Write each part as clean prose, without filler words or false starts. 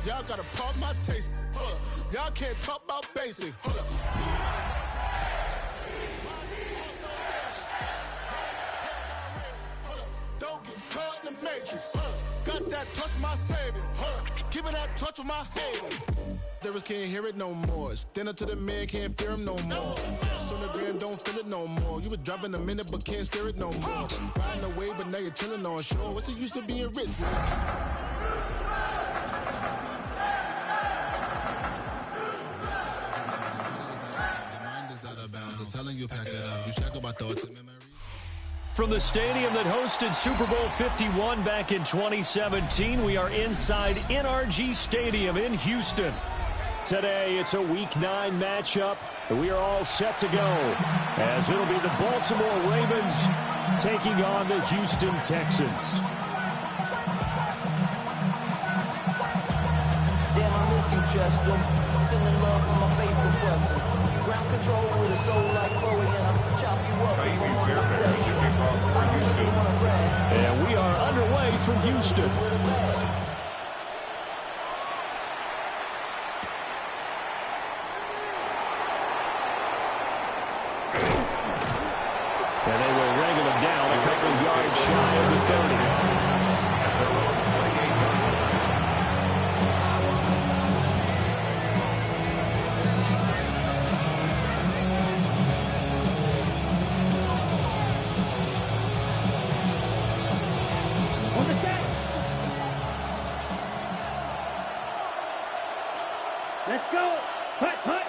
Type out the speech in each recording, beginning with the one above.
Y'all gotta pump my taste. Y'all can't talk about basic. Don't get caught in the matrix. Got that touch my savior. Keeping that touch with my hater. Devils can't hear it no more. Stand up to the man, can't fear him no more. Sonogram don't feel it no more. You were driving a minute but can't steer it no more. Riding away but now you're chilling on shore. What's the use of being rich, man? Telling you pack it up. You check about thoughts and memories. From the stadium that hosted Super Bowl 51 back in 2017, we are inside NRG Stadium in Houston. Today, it's a Week 9 matchup. We are all set to go, as it'll be the Baltimore Ravens taking on the Houston Texans. Damn, I miss you, Chester. Sending love from my face compressor. Ground control with a soul like Chloe, and I'll chop you up. And we are underway from Houston. And they will wrangle him down a couple of yards shy of the 30. Let's go. Hut, hut.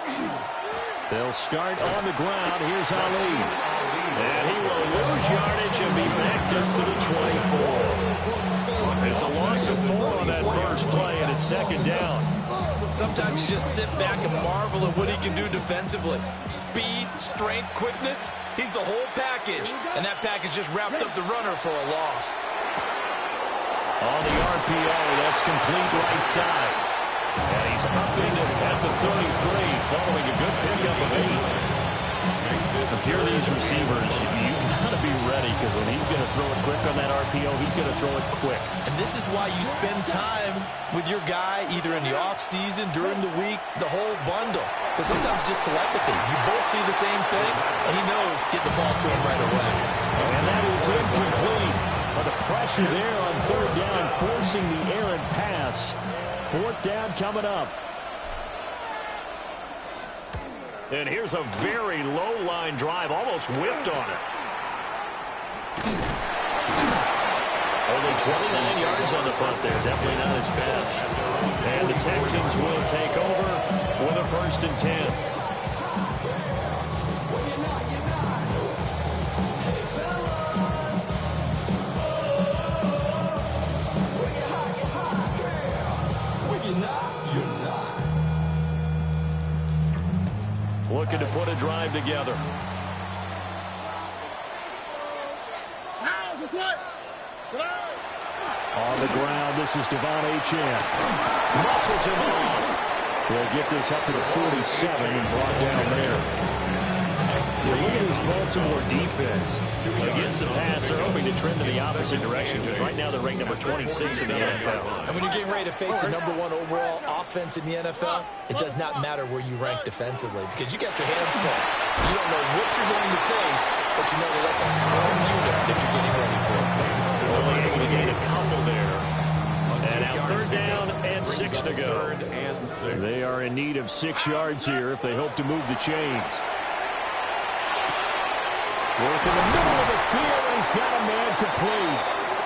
They'll start on the ground. Here's Ali. And he will lose yardage and be backed up to the 24. It's a loss of 4 on that first play, and it's second down. Sometimes you just sit back and marvel at what he can do defensively. Speed, strength, quickness. He's the whole package. And that package just wrapped up the runner for a loss. On the RPO, that's complete right side. And he's up into at the 33, following a good pickup of 8. If you're these receivers, you got to be ready, because when he's going to throw it quick on that RPO, he's going to throw it quick. And this is why you spend time with your guy, either in the offseason, during the week, the whole bundle. Because sometimes just telepathy. You both see the same thing, and he knows get the ball to him right away. And that is incomplete. But the pressure there on third down, forcing the errant pass. Fourth down coming up. And here's a very low-line drive, almost whiffed on it. Only 29 yards on the punt there, definitely not his best. And the Texans will take over with a 1st and 10. Looking to put a drive together. On the ground, this is Devon Achane. Muscles him off. He'll get this up to the 47 and brought down there. You look at this Baltimore defense. Against the pass, they're hoping to trend in the opposite direction, because right now they're ranked number 26 in the NFL. And when you're getting ready to face the number 1 overall offense in the NFL, it does not matter where you rank defensively, because you got your hands full. You don't know what you're going to face, but you know that that's a strong unit that you're getting ready for. Only able to gain a couple there. And now 3rd down and 6 to go. They are in need of 6 yards here if they hope to move the chains. Work in the middle of the field, and he's got a man complete.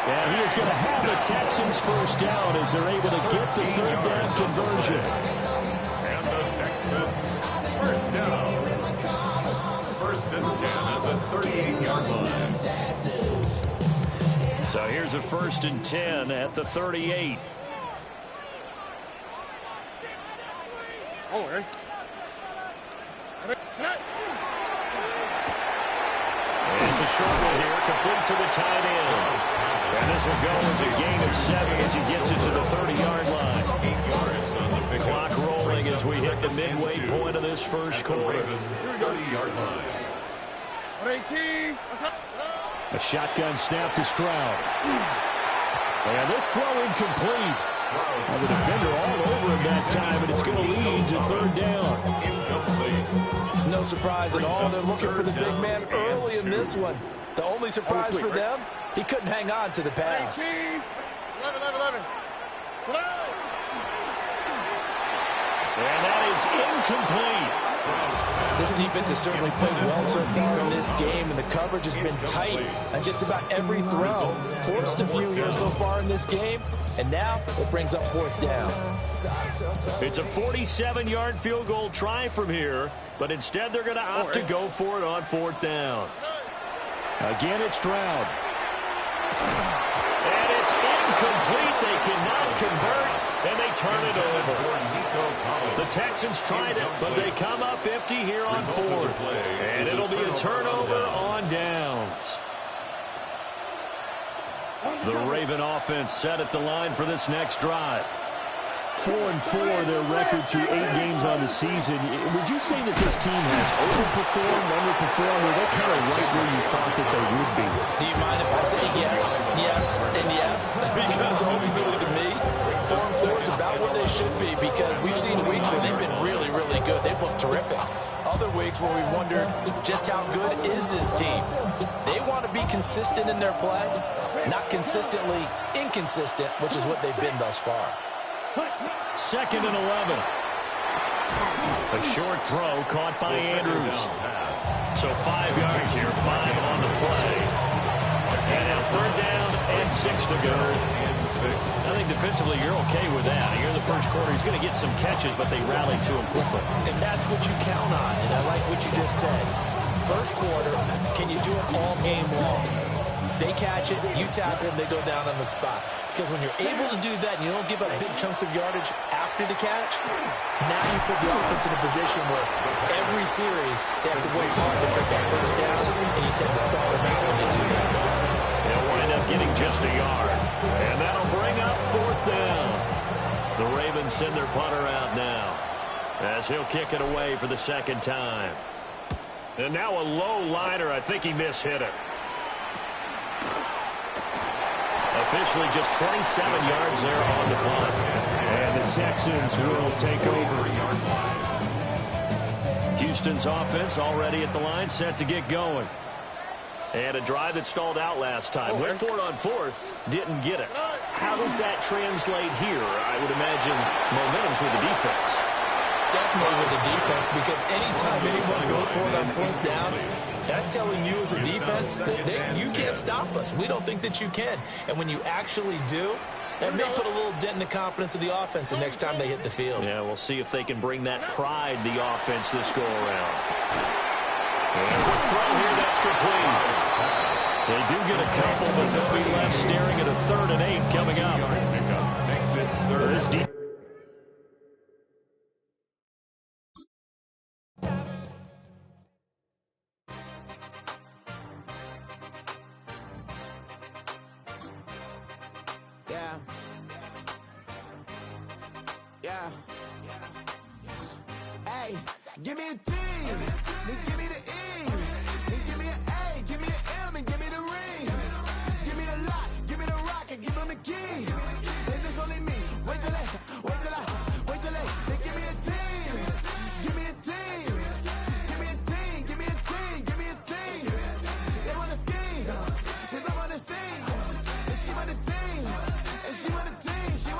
And he is going to have the Texans first down as they're able to get the 3rd down conversion. And the Texans first down. 1st and 10 at the 38-yard line. So here's a 1st and 10 at the 38. It's a short one here, complete to the tight end. And this will go as a gain of 7 as he gets it to the 30-yard line. 8 yards on the pick. Clock rolling as we hit the midway point of this first quarter. 30-yard line. A shotgun snap to Stroud. And this throw incomplete. And the defender all over that time, and it's going to lead to third down. No surprise at all. They're looking for the big man early in this one. The only surprise for them, he couldn't hang on to the pass. 11. And that is incomplete. This defense has certainly played well so far in this game, and the coverage has been tight on just about every throw. Forced a few here so far in this game, and now it brings up fourth down. It's a 47-yard field goal try from here, but instead they're going to opt to go for it on fourth down. Again, it's Stroud. And it's incomplete. They cannot convert, and they turn it over. The Texans tried it, but they come up empty here on fourth. And it'll be a turnover on downs. The Raven offense set at the line for this next drive. 4-4, their record through 8 games on the season. Would you say that this team has overperformed, underperformed, or they're kind of right where you thought that they would be? Do you mind if I say yes, and yes? Because ultimately to me, 4-4 is about where they should be, because we've seen weeks where they've been really, really good. They've looked terrific. Other weeks where we wondered just how good is this team. They want to be consistent in their play, not consistently inconsistent, which is what they've been thus far. 2nd and 11. A short throw caught by Andrews. So 5 yards here, 5 on the play. And now third down and 6 to go. I think defensively you're okay with that. Here in the first quarter, he's going to get some catches, but they rallied to him quickly. And that's what you count on, and I like what you just said. First quarter, can you do it all game long? They catch it, you tackle them, they go down on the spot. Because when you're able to do that and you don't give up big chunks of yardage after the catch, now you put the offense in a position where every series they have to work hard to pick up first down, and you tend to stall them out when they do that. They'll wind up getting just a yard. And that'll bring up fourth down. The Ravens send their punter out now, as he'll kick it away for the second time. And now a low liner. I think he mishit it. Officially just 27 yards there on the punt. And the Texans will take over. Houston's offense already at the line, set to get going. And a drive that stalled out last time. Went for it on fourth, didn't get it. How does that translate here? I would imagine momentum's with the defense. Definitely with the defense, because anytime anyone goes for it on fourth down, that's telling you as a defense that you can't stop us. We don't think that you can. And when you actually do, that may put a little dent in the confidence of the offense the next time they hit the field. Yeah, we'll see if they can bring that pride, the offense, this go-around. And quick throw here, that's complete. They do get a couple, but they'll be left staring at a 3rd and 8 coming up. This deep. Yeah. Hey, give me a T, then give me the E, then give me an A, give me an M, and give me the ring. Give me the lock, give me the rock, and give them the key. And it's only me. Wait till they give me a team. Give me a team. Give me a team. Give me a team. Give me a team. They want to scheme, 'cause I'm on the scene. And she want the team. And she want the team. She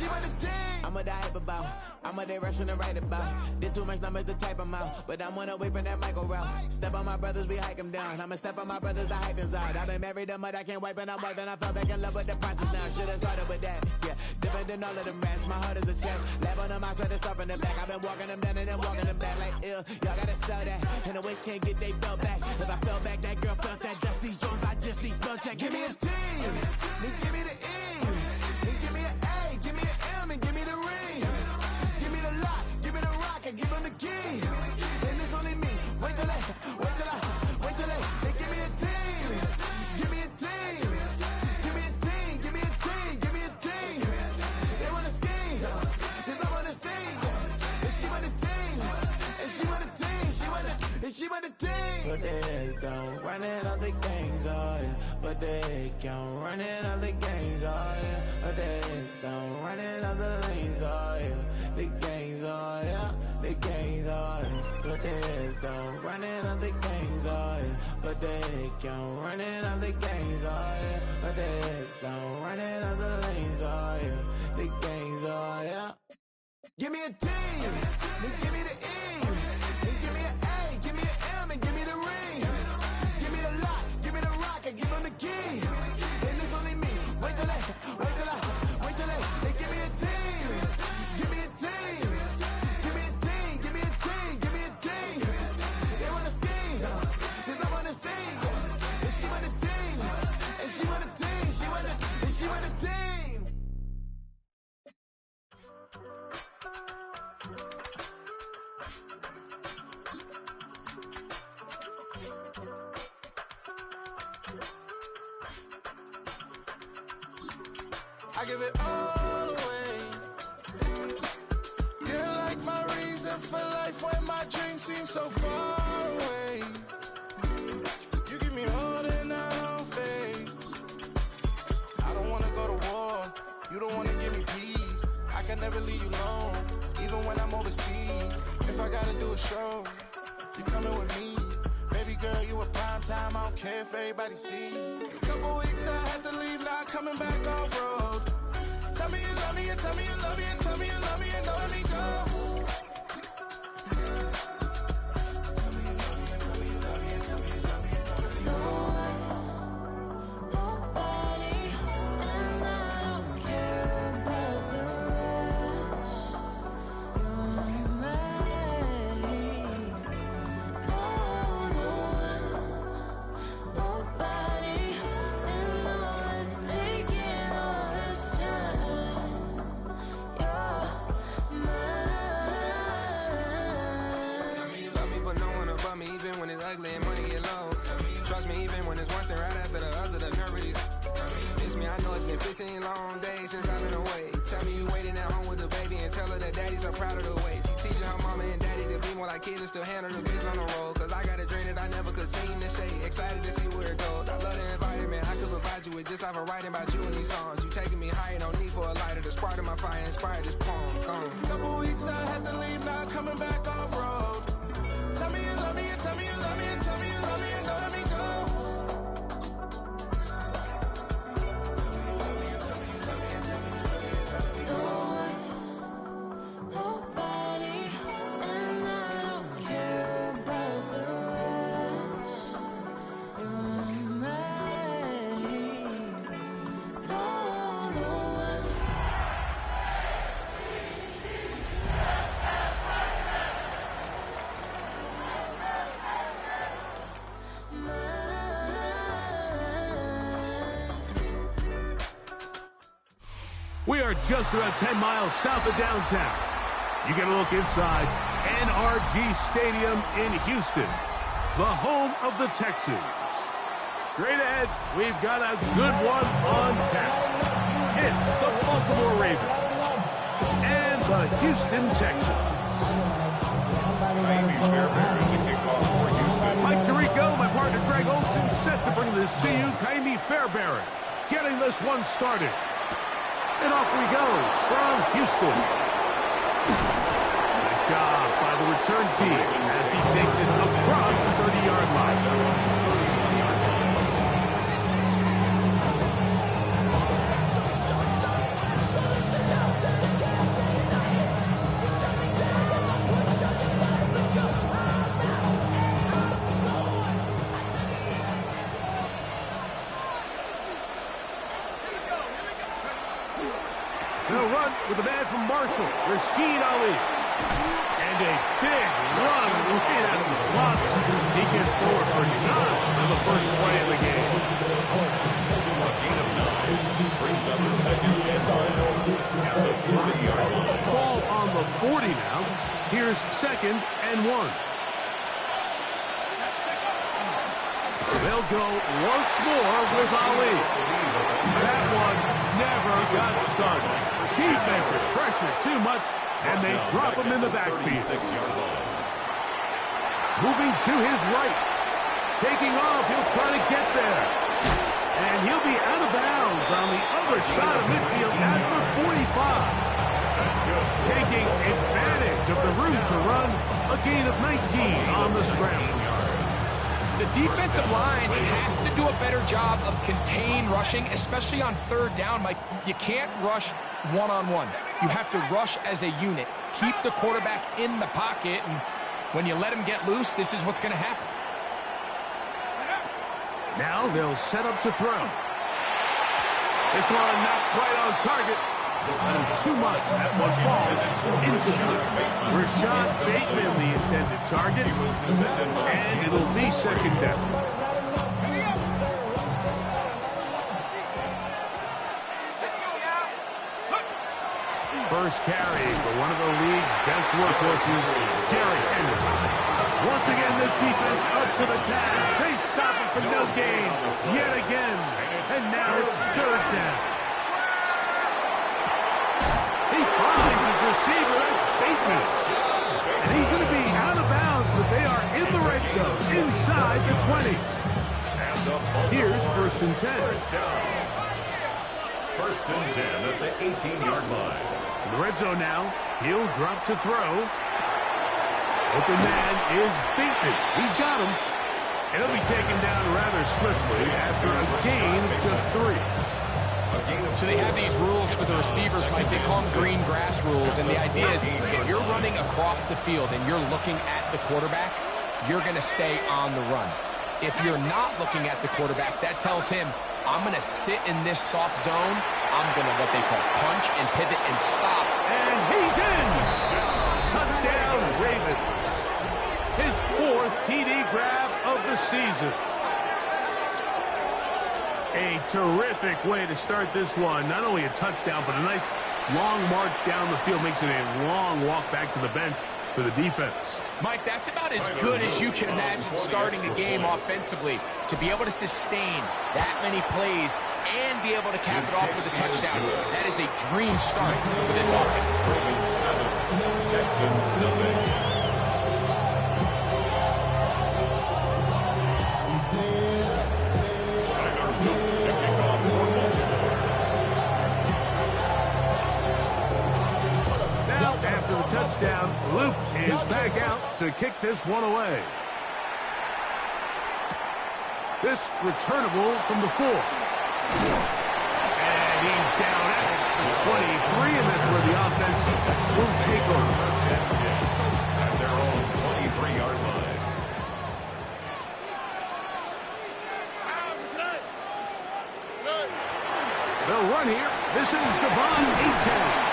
want the team. I'm what I hype about. I'm what they rushing to write about. Did too much numbers to type them out. But I'm one away from that Michael route. Step on my brothers, we hike them down. I'ma step on my brothers, the hype inside. I've been married to mud, I can't wipe and I'm more than I fell back in love with the process now. Should've started with that. Yeah, different than all of them rats. My heart is a test. Lab on them outside and stuff in the back. I've been walking them down and then walking them back like ill. Y'all gotta sell that. And the waist can't get they belt back. If I fell back, that girl felt that. Dust these Jones, I just need spell check. Give me a T, then give me the E, then give me an A, give me an M, and give me the ring. Give me the lock, give me the rock, and give them the key. And it's only me. Wait till they give me a team. Give me a team. Give me a team. Give me a team. Give me a team. They wanna scheme, 'cause I'm on the scene. And she want a team. And she want a team. She want a team. But there's don't running all the gangs, oh yeah. But they can't running all the gangs, oh yeah. But there's don't running all the lanes, oh yeah. The gangs are, yeah. The gangs are, but there's though. Running up the gangs are, but they can't. Running up the gangs are, but there's though. Running up the lanes are, the gangs are, yeah. Give me a T, then give me the E, then give me an A, give me an M, and give me the ring. Give me the lock, give me the rock, and give them the key. And it's only me. Wait till they give me a team. Give me a team. Give me a team. Give me a team. Give me a team. They wanna scheme, 'cause I wanna sing. And she want a team. And she want a team. She want a team. I give it all away. You're like my reason for life when my dreams seem so far away. You give me all that I don't fade. I don't wanna go to war. You don't wanna give me peace. I can never leave you alone, even when I'm overseas. If I gotta do a show, you coming with me. Baby girl, you a prime time. I don't care if everybody see. Couple weeks I had to leave, now coming back off road. Tell me you love me, and tell me you love me, and tell me you love me, and don't let me go. Tell me you love me, and tell me you love me, and tell me you love me, and don't let me go. Nobody, and I don't care about the rest. You're mine. Nobody, and all is taking all this time. You're mine. Tell me you love me, but no one above me, even when it's ugly and money get low. Trust me, even when it's one thing right after the other, the nerve really. Miss me, I know it's been 15 long days since I've been away. Tell me you waiting at home with the baby and tell her that daddy's so proud of the way. She teaching her mama and daddy to be more like kids and still handle the biz on the road. Cause I got a dream that I never could sing and say. Excited to see where it goes. I love the environment. I could provide you with just like I'm writing about you in these songs. You taking me higher, no need for a lighter. The spark of my fire inspired this poem. Come. Couple weeks I had to leave, now coming back off road. Tell me you love me, and tell me you love me, and tell me you love me, and don't let me go. Nobody, and I don't care about the rest. You're mine. No one. We are just about 10 miles south of downtown. You get a look inside NRG Stadium in Houston, the home of the Texans. Straight ahead, we've got a good one on tap. It's the Baltimore Ravens and the Houston Texans. Mike Tirico, my partner Greg Olson, set to bring this to you. Kaimi Fairbairn getting this one started. And off we go from Houston. Nice job by the return team as he takes it across the 30-yard line. They'll run with the man from Marshall, Rashid Ali. And a big run right out of the blocks. He gets forward for 9 on the first play of the game. Gain of 9 brings up the second at the 40-yard line. Ball on the 40 now. Here's 2nd and 1. They'll go once more with Ali. That one never got stunned. Defensive pressure too much, and they drop him in the backfield. Moving to his right. Taking off, he'll try to get there. And he'll be out of bounds on the other side of midfield at the 45. Taking a of room to run. A gain of 19 on the scramble. The defensive line has to do a better job of contain rushing, especially on third down. Mike, you can't rush one-on-one. You have to rush as a unit. Keep the quarterback in the pocket, and when you let him get loose, this is what's going to happen. Now they'll set up to throw. This one not quite on target. Too much. That one falls incomplete. Rashad Bateman, the intended target. And it'll be second down. First carry for one of the league's best workhorses, Derrick Henry. Once again, this defense up to the task. They stop it for no gain yet again. And now it's third down. He finds his receiver. That's Bateman. And he's going to be out of bounds, but they are in the red zone, inside the 20s. Here's first and 10. First and 10 at the 18-yard line. In the red zone now. He'll drop to throw. Open man is Bateman. He's got him. And he'll be taken down rather swiftly after a gain of just 3. So they have these rules for the receivers, Mike. They call them green grass rules. And the idea is if you're running across the field and you're looking at the quarterback, you're going to stay on the run. If you're not looking at the quarterback, that tells him, I'm going to sit in this soft zone. I'm going to what they call punch and pivot and stop. And he's in. Touchdown, Ravens. His 4th TD grab of the season. A terrific way to start this one. Not only a touchdown, but a nice long march down the field. Makes it a long walk back to the bench for the defense. Mike, that's about as good as you can imagine starting a game offensively. To be able to sustain that many plays and be able to cap it off with a touchdown, that is a dream start for this offense. Texans nothing. After the touchdown, Luke is back out to kick this one away. This returnable from the 4. And he's down at the 23, and that's where the offense will take over. At their own 23-yard line. They'll run here. This is Devon Achane.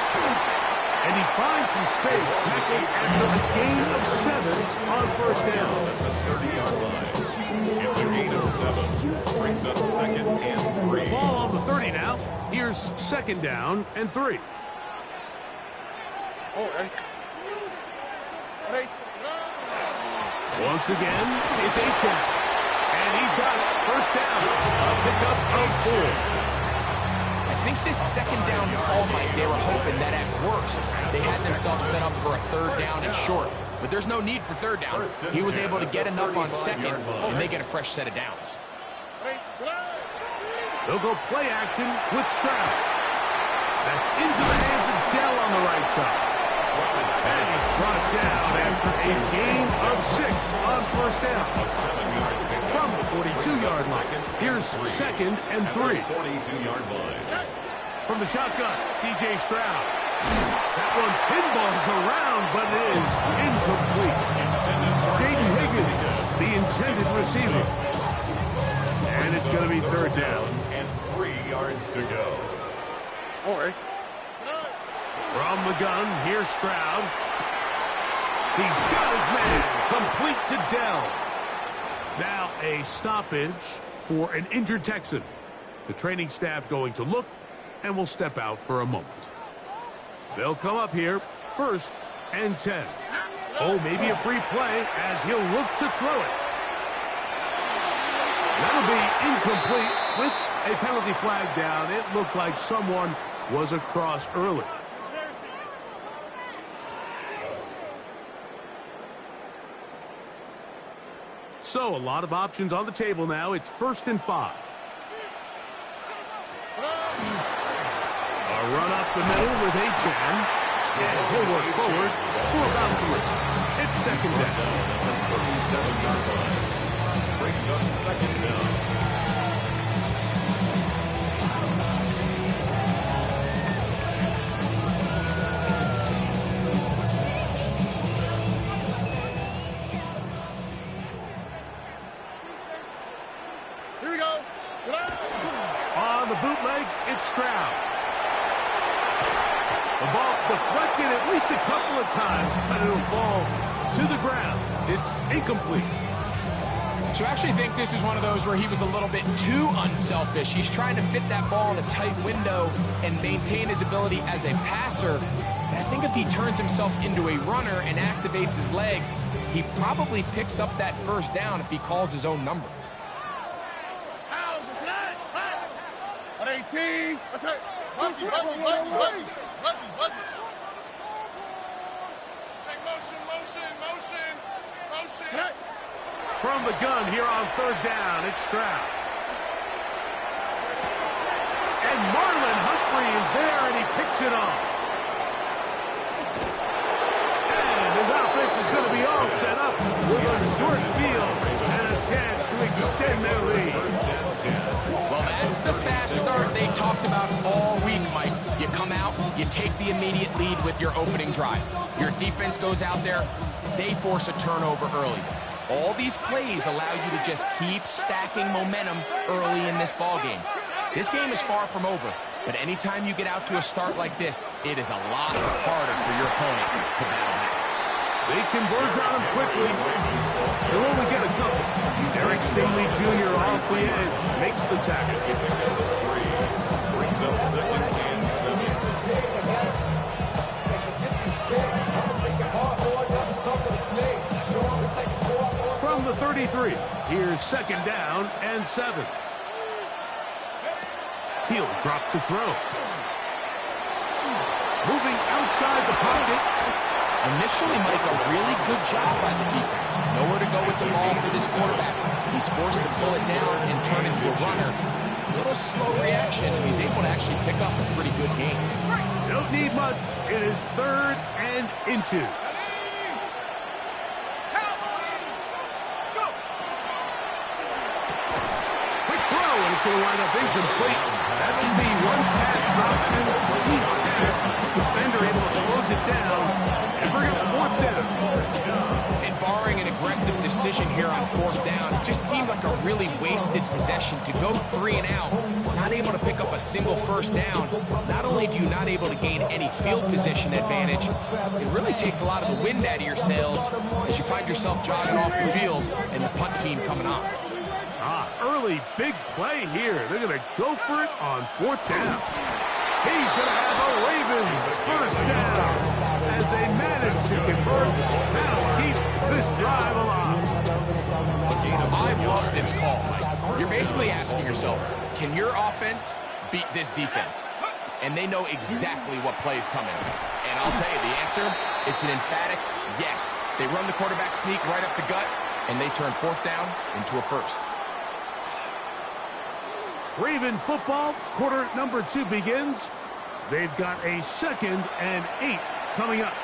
And he finds some space, tackled after a gain of 7 on first down. At the 30-yard line. It's a gain of 7. Brings up second and 3. Ball on the 30 now. Here's second down and 3. Once again, it's Achane. And he's got it. First down. A pickup of 4. I think this second down call, Mike, they were hoping that at worst they had themselves set up for a third down and short. But there's no need for third down. He was able to get enough on second, and they get a fresh set of downs. They'll go play action with Stroud. That's into the hands of Dell on the right side. And he's brought down after a gain of 6 on first down. From the 42-yard line. Here's second and 3. 42-yard line. From the shotgun, C.J. Stroud. That one pinballs around, but it is incomplete. Jaden Higgins, the intended receiver. And it's going to be third down. And 3 yards to go. From the gun, here's Stroud. He's got his man. Complete to Dell. Now a stoppage for an injured Texan. The training staff going to look and will step out for a moment. They'll come up here, first and 10. Oh, maybe a free play as he'll look to throw it. That'll be incomplete with a penalty flag down. It looked like someone was across early. So a lot of options on the table now. It's first and 5. A run up the middle with Achane. And he'll work forward for about 3. It's second down. 37-yard line. Brings up second down. Here we go. On the bootleg, it's Stroud. The ball deflected at least a couple of times, but it'll fall to the ground. It's incomplete. So I actually think this is one of those where he was a little bit too unselfish. He's trying to fit that ball in a tight window and maintain his ability as a passer. And I think if he turns himself into a runner and activates his legs, he probably picks up that first down if he calls his own number. On 18. What's that? Take motion. From the gun here on third down, it's Stroud. And Marlon Humphrey is there, and he picks it off. And his offense is going to be all set up with a short field and a chance to extend their lead. Well, that's the fast start they talked about all week, Mike. You come out, you take the immediate lead with your opening drive. Your defense goes out there, they force a turnover early. All these plays allow you to just keep stacking momentum early in this ball game. This game is far from over, but anytime you get out to a start like this, it is a lot harder for your opponent to battle back. They converge on him quickly. They'll only get a couple. Eric Stingley Jr. off the edge makes the tackle. Brings up second and 7. From the 33, here's second down and 7. He'll drop to throw. Moving outside the pocket. Initially, Mike, a really good job by the defense. Nowhere to go with the ball for this quarterback. He's forced to pull it down and turn into a runner. A little slow reaction. He's able to actually pick up a pretty good game. Don't need much. It is 3rd and inches. Quick throw, and it's going to wind up incomplete. That is the run-pass option. He's passed. Defender able to close it down and bring up 4th down. And barring an aggressive decision here on 4th down, it just seemed like a really wasted possession to go 3 and out, not able to pick up a single first down. Not only do you not able to gain any field position advantage, it really takes a lot of the wind out of your sails as you find yourself jogging off the field and the punt team coming on. Early big play here. They're going to go for it on 4th down. He's going to have a Ravens first down as they manage to convert. That'll keep this drive alive. I love this call, Mike. You're basically asking yourself, can your offense beat this defense? And they know exactly what play is coming. And I'll tell you the answer, it's an emphatic yes. They run the quarterback sneak right up the gut, and they turn 4th down into a first. Raven football, quarter number 2 begins. They've got a 2nd and 8 coming up.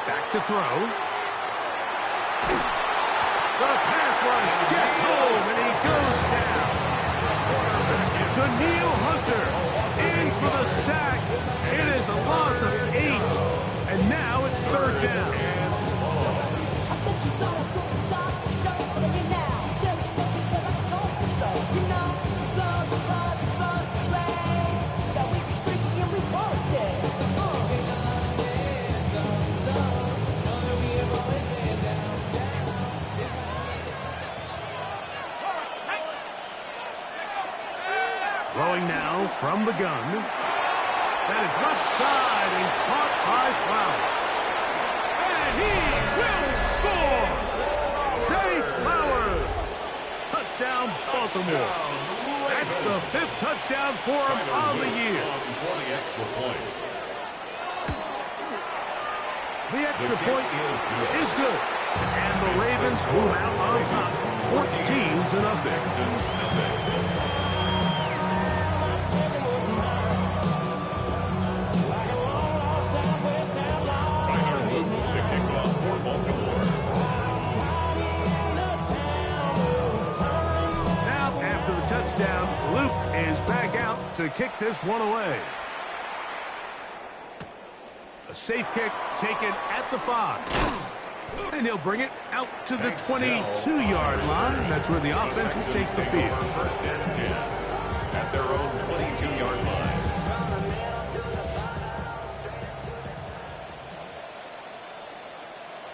Back to throw. The pass rush gets home, and he goes down. Daniil Hunter in for the sack. It is a loss of 8, and now it's 3rd down. Throwing now from the gun. That is left side and caught by Flowers. And he will score! Zay Flowers! Touchdown, nothing more. That's the 5th touchdown for him on the year. For the extra point. The extra point is good. And the Ravens move out on top, 14-0. Touchdown. Luke is back out to kick this one away. A safe kick taken at the 5. And he'll bring it out to the 22-yard line. That's where the offense will take the field. First and 10 at their own 22-yard line.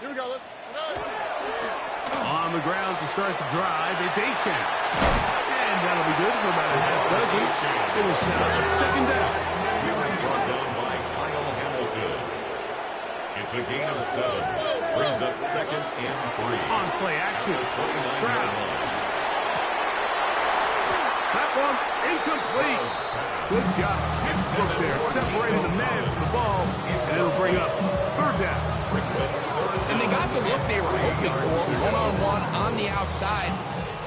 Here we go. On the ground to start the drive, it's Achane. And that'll be good for about a half dozen. It will set up 2nd down. Brought down by Kyle Hamilton. It's a gain of 7. Brings up 2nd and 3. On play action. Stroud. That one incomplete. Good job. Look there, separating the man from the ball. And it'll bring up 3rd down. And they got the look they were hoping for, one-on-one on the outside.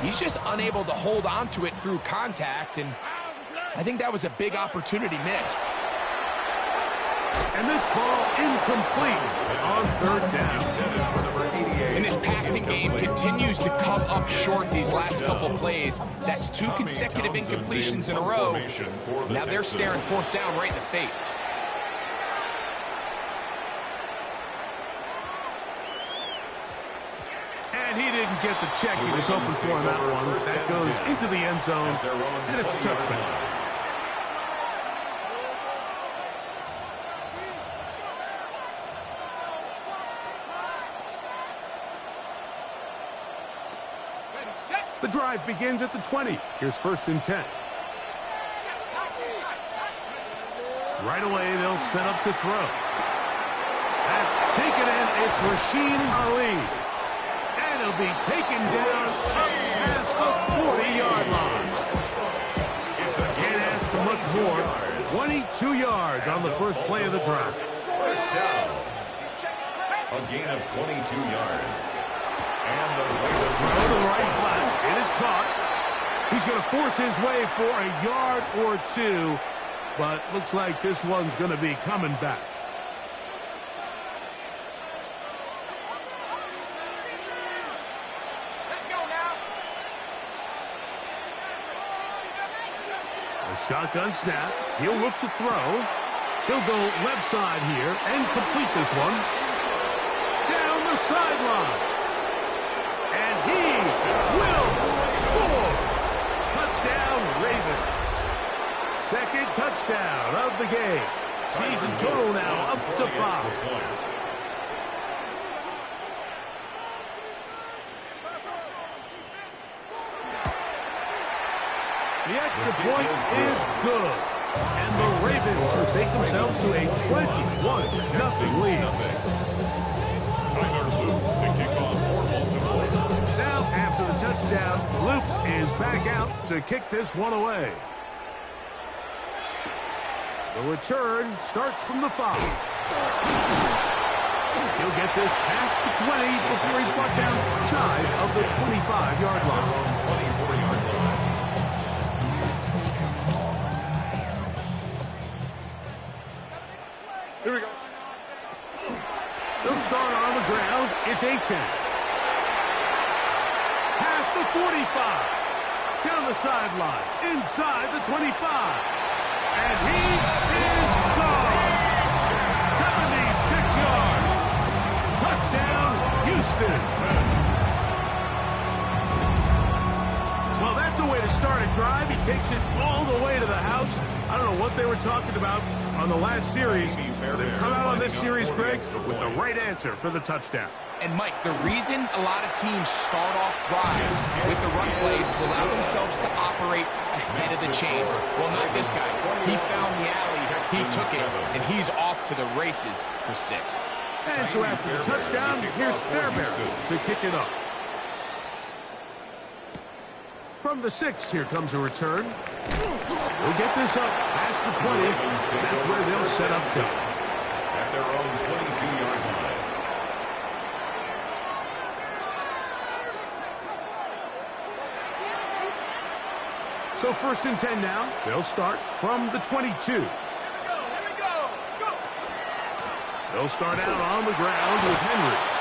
He's just unable to hold on to it through contact, and I think that was a big opportunity missed. And this ball incomplete on 3rd down. And his passing game continues to come up short these last couple plays. That's 2 consecutive incompletions in a row. Now they're staring 4th down right in the face. And he didn't get the check he was hoping for on that one. That goes into the end zone, and it's a touchdown. The drive begins at the 20. Here's 1st and 10. Right away, they'll set up to throw. That's taken in. It's Rasheen Ali. He'll be taken down up past the 40-yard line. Can't ask for much more. 22 yards on the first play of the drive. First down. A gain of 22 yards. And the throw to the right flat. It is caught. He's going to force his way for a yard or 2, but looks like this one's going to be coming back. Shotgun snap. He'll look to throw. He'll go left side here and complete this one. Down the sideline. And he will score. Touchdown, Ravens. 2nd touchdown of the game. Season total now up to 5. The extra point is good. And the Ravens will take themselves to a 21-0 lead. Now, after the touchdown, Luke is back out to kick this one away. The return starts from the 5. He'll get this past the 20 before he's brought down shy of the 25-yard line. 24-yard line. Here we go. They'll start on the ground. It's Achane. Past the 45. Down the sideline. Inside the 25. And he is gone. 76 yards. Touchdown, Houston. Well, that's a way to start a drive. He takes it all the way to the house. I don't know what they were talking about on the last series. They've come out on this series, Greg, with the right answer for the touchdown. And, Mike, the reason a lot of teams start off drives with the run plays to allow themselves to operate ahead of the chains. Well, not this guy. He found the alley, he took it, and he's off to the races for 6. And so after the touchdown, here's Fairbairn to kick it off. From the 6, here comes a return. We'll get this up past the 20. That's where they'll set up shop. At their own 22-yard line. So 1st and 10 now. They'll start from the 22. They'll start out on the ground with Henry.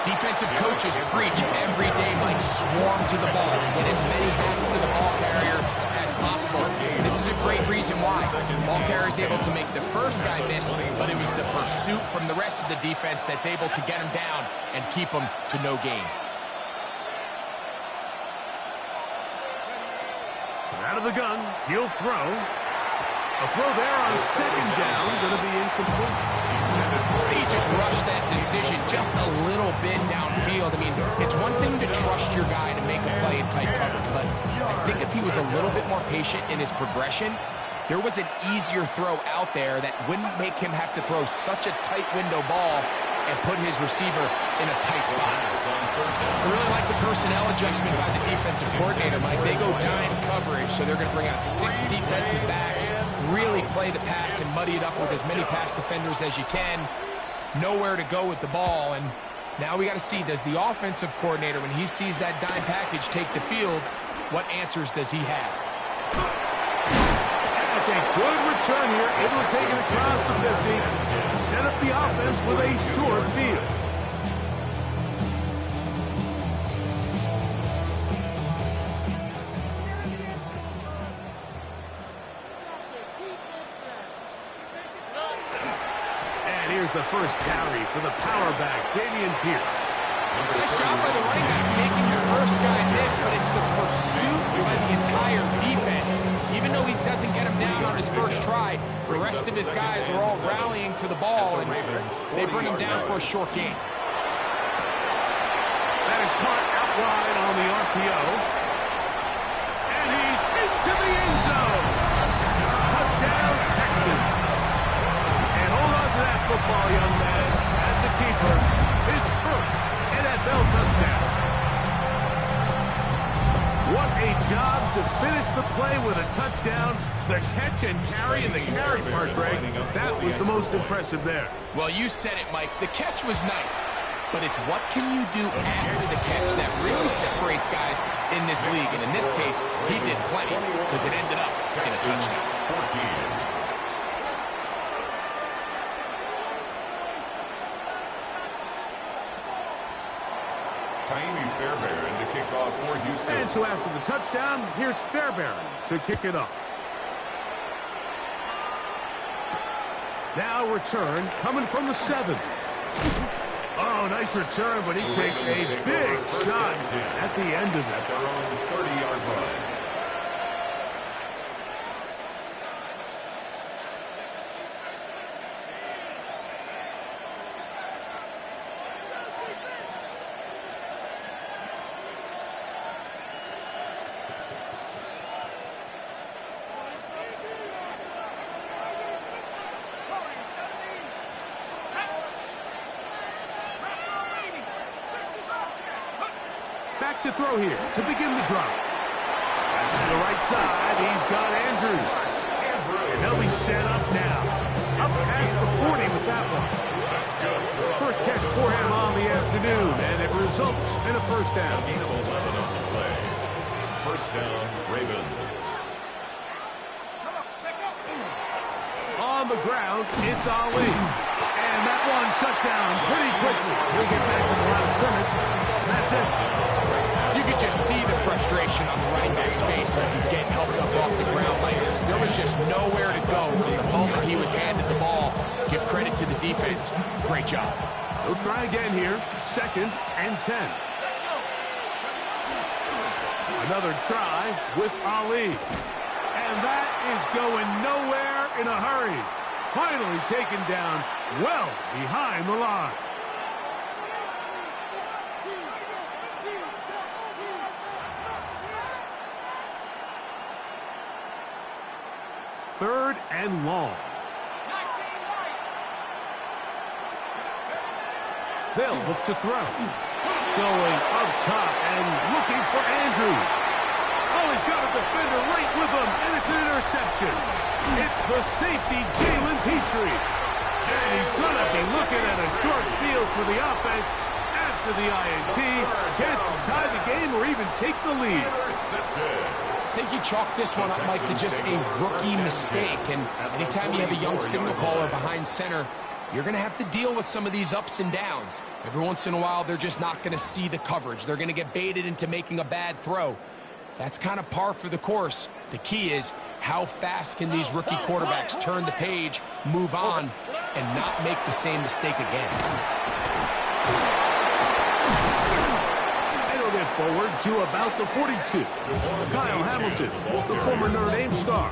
Defensive coaches preach every day, Mike, swarm to the ball. Get as many hacks to the ball carrier as possible. And this is a great reason why. Ball carrier is able to make the first guy miss, but it was the pursuit from the rest of the defense that's able to get him down and keep him to no gain. Out of the gun, he'll throw. A throw there on 2nd down, going to be incomplete. He just rushed that decision just a little bit downfield. I mean, it's one thing to trust your guy to make a play in tight coverage, but I think if he was a little bit more patient in his progression, there was an easier throw out there that wouldn't make him have to throw such a tight window ball and put his receiver in a tight spot. I really like the personnel adjustment by the defensive coordinator, Mike. They go dime coverage, so they're going to bring out 6 defensive backs, really play the pass and muddy it up with as many pass defenders as you can. Nowhere to go with the ball, and now we got to see, does the offensive coordinator, when he sees that dime package take the field, what answers does he have? That's a good return here, able to take it across the 50. Set up the offense with a short field. And here's the first carry for the power back, Dameon Pierce. Nice job by the running back, making the first guy miss, but it's the pursuit by the entire defense. Even though he doesn't get him down on his first try, the rest of his guys are all rallying to the ball, and they bring him down for a short gain. That is caught out wide on the RPO. And he's into the end zone. Touchdown, Texans. And hold on to that football, young man. That's a keeper. His first NFL touchdown. What a job to finish the play with a touchdown. The catch and carry, and the carry part, Greg, that was the most impressive there. Well, you said it, Mike. The catch was nice, but it's what can you do after the catch that really separates guys in this league. And in this case, he did plenty because it ended up in a touchdown. 14. Fairbairn to kick off for Houston. And so after the touchdown, here's Fairbairn to kick it off. Now return coming from the 7. Oh, nice return, but he takes a big shot at the end of it. At their own 30-yard line. Back to throw here to begin the drive. Back to the right side, he's got Andrews. And they'll be set up now. Up past the 40 with that one. First catch for him on the afternoon, and it results in a first down. First down, Ravens. On the ground, it's Ali. And that one shut down pretty quickly. He'll get back to the line of scrimmage. That's it. You could just see the frustration on the running back's face as he's getting helped up off the ground. Like, there was just nowhere to go from the moment he was handed the ball. Give credit to the defense. Great job. He'll try again here. 2nd and 10. Another try with Ali. And that is going nowhere in a hurry. Finally taken down well behind the line. Third and long. They'll look to throw. Going up top and looking for Andrews. Oh, he's got a defender right with him, and it's an interception. It's the safety, Jalen Petrie. And he's going to be looking at a short field for the offense after the INT. Chance to tie the game or even take the lead. I think you chalk this one up, Mike, to just a rookie mistake. And anytime you have a young signal caller behind center, you're going to have to deal with some of these ups and downs. Every once in a while, they're just not going to see the coverage. They're going to get baited into making a bad throw. That's kind of par for the course. The key is how fast can these rookie quarterbacks turn the page, move on, and not make the same mistake again. It'll get forward to about the 42. Kyle Hamilton, the former Notre Dame star,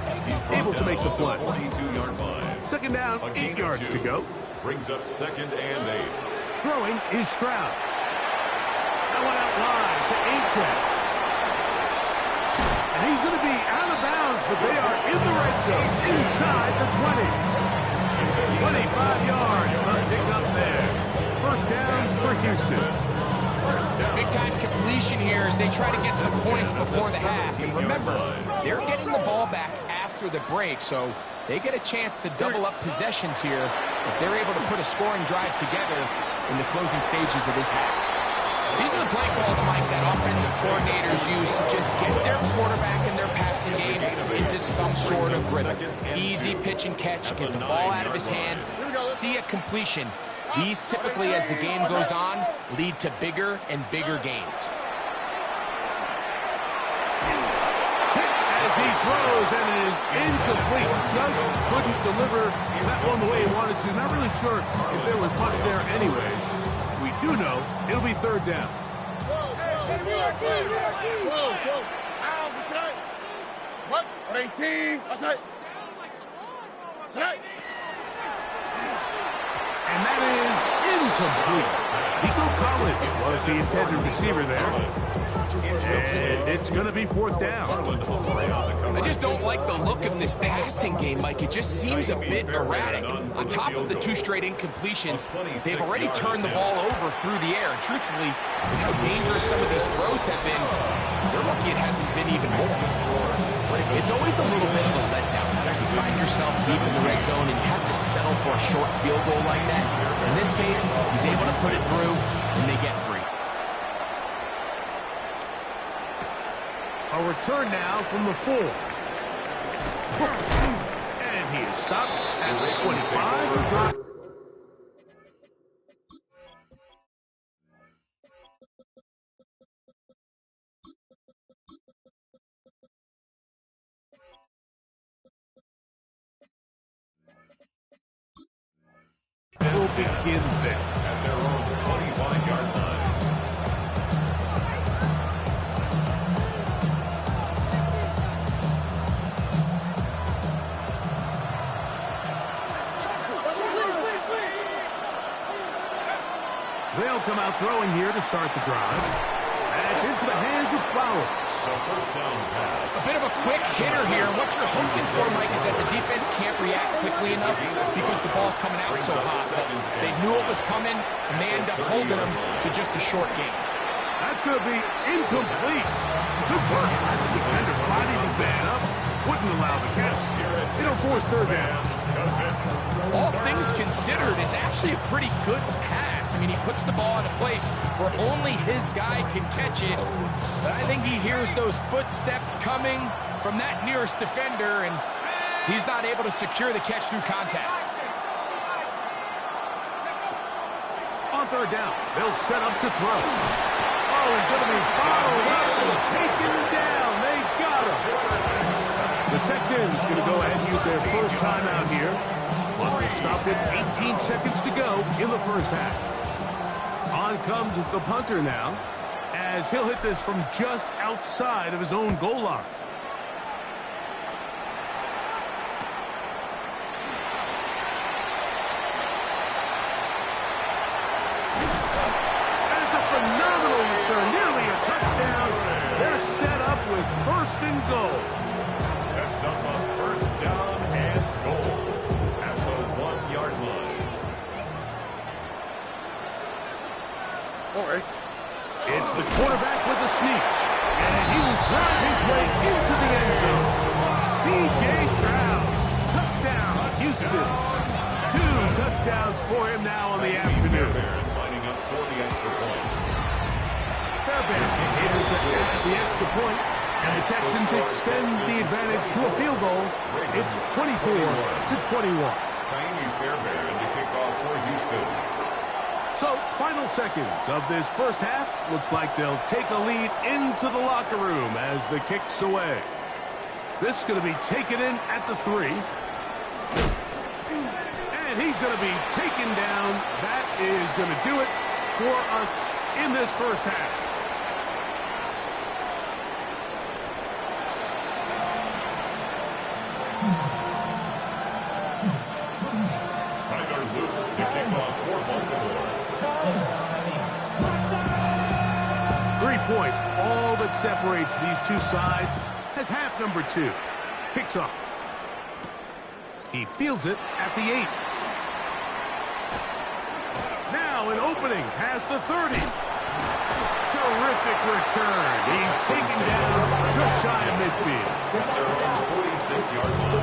able to make the play. 42-yard line. Second down, 8 yards to go. Brings up 2nd and 8. Throwing is Stroud. That one out wide to A-Trap. And he's going to be out of bounds, but they are in the red zone, inside the 20. 25 yards, not picked up there. First down for Houston. Big-time completion here as they try to get some points before the half. And remember, they're getting the ball back after the break, so they get a chance to double up possessions here if they're able to put a scoring drive together in the closing stages of this half. These are the play calls, Mike, that offensive coordinators use to just get their quarterback and their passing game into some sort of rhythm. Easy pitch and catch, get the ball out of his hand, see a completion. These typically, as the game goes on, lead to bigger and bigger gains. As he throws, and it is incomplete. Just couldn't deliver that one the way he wanted to. Not really sure if there was much there anyways. We do know it'll be third down. What? 18. What's that? And that is incomplete. Nico Collins was the intended receiver there. And it's going to be fourth down. I just don't like the look of this passing game, Mike. It just seems a bit erratic. On top of the 2 straight incompletions, they've already turned the ball over through the air. And truthfully, with how dangerous some of these throws have been, they're lucky it hasn't been even more. It's always a little bit of a letdown. You find yourself deep in the red zone and you have to settle for a short field goal like that. In this case, he's able to put it through, and they get 3. A return now from the 4. And he is stopped at the 25. Will begin there. At their own 25-yard line. They'll come out throwing here to start the drive. Pass into the hands of Flowers. The first down pass. A bit of a quick hitter here. What you're hoping for, Mike, is that the defense can't react quickly enough because the ball's coming out so hot. But they knew it was coming, and they end up holding them to just a short game. That's going to be incomplete. Good work. The defender bodied his man up. Wouldn't allow the catch. It'll force third down. All things considered, it's actually a pretty good pass. I mean, he puts the ball in a place where only his guy can catch it. But I think he hears those footsteps coming from that nearest defender, and he's not able to secure the catch through contact. On third down, they'll set up to throw. Oh, he's going to be followed up and taken down. They got him. The Texans going to go ahead and use their first timeout here. But we'll stop with 18 seconds to go in the first half. On comes the punter now, as he'll hit this from just outside of his own goal line. And it's a phenomenal return, nearly a touchdown. They're set up with first and goal. Sets up a first down and goal at the 1-yard line. It's the quarterback with the sneak. And he will drive his way into the end zone. C.J. Stroud. Touchdown, Houston. 2 touchdowns for him now on the afternoon. Lining up for the extra point. Fairbairn able to add the extra point, and the Texans extend the advantage to a field goal. It's 24-21. Kaimi Fairbairn to kick off for Houston. So, final seconds of this first half. Looks like they'll take a lead into the locker room as the kick's away. This is going to be taken in at the 3. And he's going to be taken down. That is going to do it for us in this first half. Tyler Luke to kick off for Baltimore. 3 points, all that separates these two sides, as half number 2 kicks off. He fields it at the 8. Now an opening past the 30. Terrific return. He's taken down just shy of midfield. They're on the 46-yard line.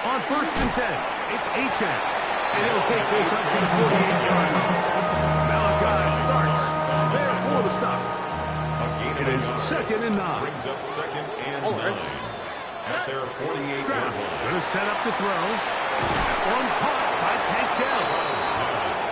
On 1st and 10, it's Achane. And he'll take this up to the 48-yard line. Malachi starts there for the stop. It is 2nd and 9. Brings up 2nd and 9. At their 48-yard line. Going to set up to throw. One caught by Tank Dell.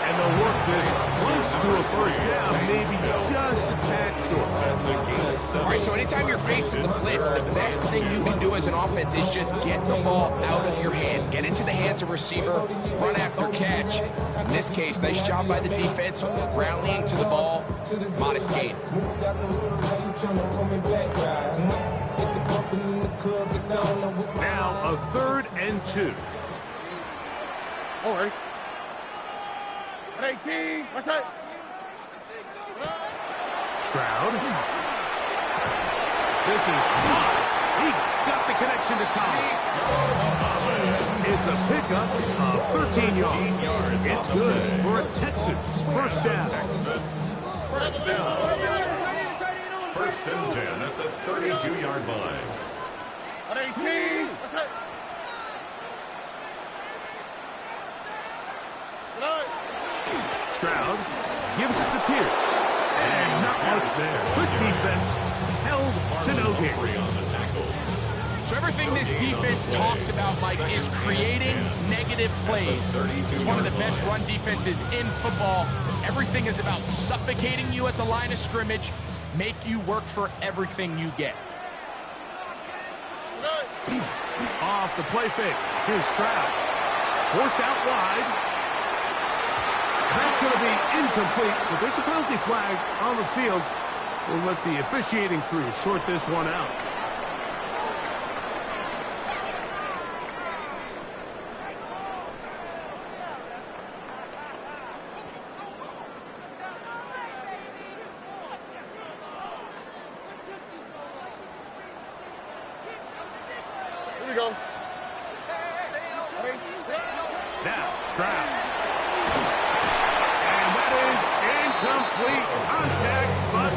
And they'll work this close to a first down, maybe just a tad short. That's a gain of 7. All right, so anytime you're facing the blitz, the best thing you can do as an offense is just get the ball out of your hand. Get into the hands of receiver, run after catch. In this case, nice job by the defense, rallying to the ball, modest gain. Now a 3rd and 2. All right. 18. What's that? Stroud. This is caught. He got the connection to Collins. It's a pickup of 13 yards. It's good for a Texans first down. First down. 1st and 10 at the 32-yard line. 18. What's that? Stroud gives it to Pierce. And not much there. Good defense. Held to no gain. So everything this defense talks about, Mike, is creating negative plays. It's one of the best run defenses in football. Everything is about suffocating you at the line of scrimmage, make you work for everything you get. Off the play fake. Here's Stroud. Forced out wide. That's going to be incomplete, but there's a penalty flag on the field. We'll let the officiating crew sort this one out. Here we go. Now, Stroud. Incomplete contact, but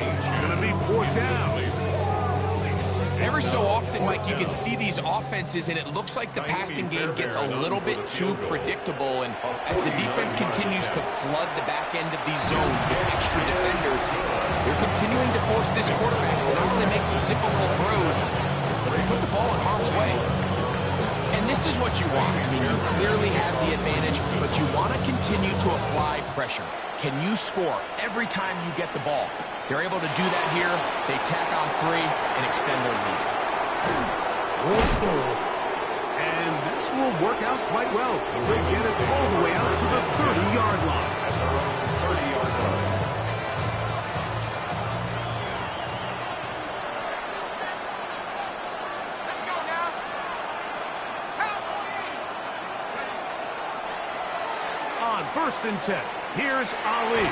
it's going to be 4th down. Every so often, Mike, you can see these offenses, and it looks like the passing game gets a little bit too predictable. And as the defense continues to flood the back end of these zones with extra defenders, they're continuing to force this quarterback to not only make some difficult throws, but to put the ball in harm's way. And this is what you want. I mean, you clearly have the advantage, but you want to continue to apply pressure. Can you score every time you get the ball? They're able to do that here. They tack on 3 and extend their lead. And this will work out quite well. They get it all the way out to the 30-yard line. 30-yard line. On 1st and 10, here's Ali.